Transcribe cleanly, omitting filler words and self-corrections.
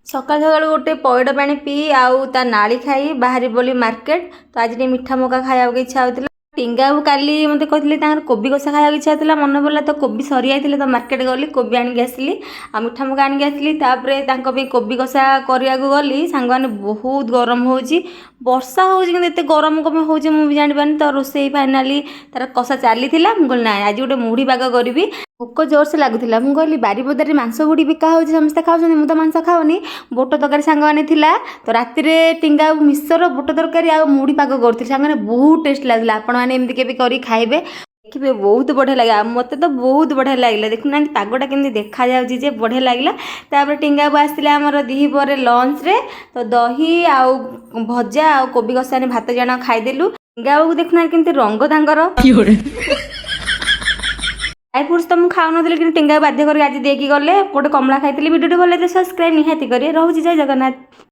सकाल सकाल गोटे पइड पानी पी आउ ता नाली खाई बाहरी बोली मार्केट। तो आज मीठा मका खाया इच्छा होता। टिंगा काली मत कहते कोबी कषा खाया इच्छा होता मन पड़ा तो कोबी सरी जाते तो मार्केट गली कोबी आनिक आसली आ मीठा मका आनिक आसली कोबी कषा करने गली सांग मैंने बहुत गरम हो वर्षा होते गरम कम हो मुझे जापारे तो रोसे फाइनाली तार कषा चली मुझे ना आज गोटे मुढ़ी पाग करी भोक जोर से लगुला मुझे बारिपदार मांस बुड़ी बिका हो समस्ते खाऊँ मुझे तो मांस खाऊनी बोट तरकारी सांग मैंने तो राति टिंगा मिश्र बोट तरकारी आ मुढ़ी पाग करी सांग मैंने बहुत टेस्ट लगला आपण मैंने एमती के खाइबे देखिए बहुत बढ़िया लगे मत तो बहुत बढ़िया लगे देखुना पागटा केमती देखा जाऊँगी बढ़िया लगे तापर टिंगा आसला आमर दीपर लंच रे तो दही आउ भजा आ कोबी कषा भात जान खाईदेलु टिंगा देखुना केमती रंग तांकर ड्राई फ्रुट्स तो मुझे खाऊ ना टिंगा बाध्य कर आज देकी गले गोटे कमला खाई भिडियो भल सब्सक्राइब निहाती करें रोचे जय जगन्नाथ।